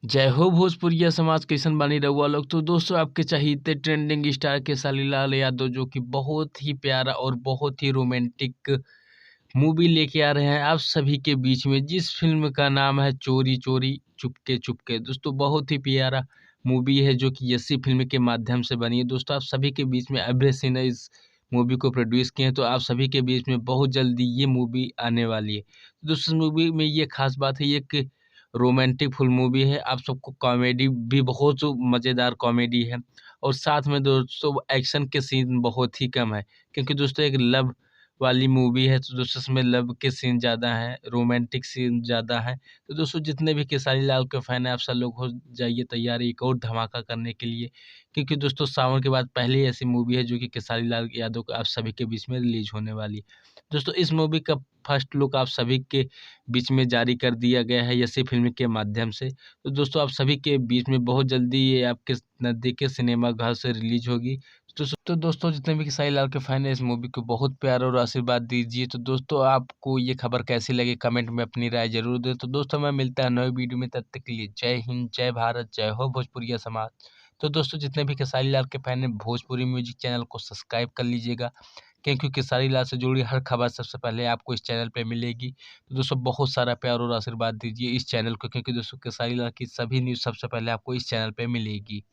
जय हो भोजपुरिया समाज कैसन बानी रउआ लोग। तो दोस्तों आपके चाहिए ट्रेंडिंग स्टार खेसारी लाल यादव जो कि बहुत ही प्यारा और बहुत ही रोमांटिक मूवी लेके आ रहे हैं आप सभी के बीच में, जिस फिल्म का नाम है चोरी चोरी चुपके चुपके। दोस्तों बहुत ही प्यारा मूवी है जो कि यसी फिल्म के माध्यम से बनी है। दोस्तों आप सभी के बीच में अभय सिन्हा इस मूवी को प्रोड्यूस किए हैं, तो आप सभी के बीच में बहुत जल्दी ये मूवी आने वाली है। दोस्तों मूवी में ये खास बात है, ये कि रोमांटिक फुल मूवी है। आप सबको कॉमेडी भी बहुत मज़ेदार कॉमेडी है, और साथ में दोस्तों एक्शन के सीन बहुत ही कम है, क्योंकि दोस्तों एक लव वाली मूवी है, तो दोस्तों इसमें लव के सीन ज़्यादा हैं, रोमांटिक सीन ज़्यादा हैं। तो दोस्तों जितने भी खेसारी लाल के फ़ैन हैं, आप सब लोग हो जाइए तैयार एक और धमाका करने के लिए, क्योंकि दोस्तों सावन के बाद पहली ऐसी मूवी है जो कि खेसारी लाल यादव को आप सभी के बीच में रिलीज होने वाली है। दोस्तों इस मूवी का फर्स्ट लुक आप सभी के बीच में जारी कर दिया गया है यसी फिल्म के माध्यम से। तो दोस्तों आप सभी के बीच में बहुत जल्दी ये आपके नज़दीकी सिनेमा घर से रिलीज होगी। तो दोस्तों जितने भी खेसारी लाल के फैन हैं, इस मूवी को बहुत प्यार और आशीर्वाद दीजिए। तो दोस्तों आपको ये खबर कैसी लगी, कमेंट में अपनी राय जरूर दें। तो दोस्तों मैं मिलता है नए वीडियो में, तब तक के लिए जय हिंद, जय भारत, जय हो भोजपुरिया समाज। तो दोस्तों जितने भी खेसारी लाल के फैन हैं, भोजपुरी म्यूजिक चैनल को सब्सक्राइब कर लीजिएगा, क्योंकि खेसारी लाल से जुड़ी हर खबर सबसे पहले आपको इस चैनल पे मिलेगी। तो दोस्तों बहुत सारा प्यार और आशीर्वाद दीजिए इस चैनल को, क्योंकि दोस्तों खेसारी लाल की सभी न्यूज़ सबसे पहले आपको इस चैनल पे मिलेगी।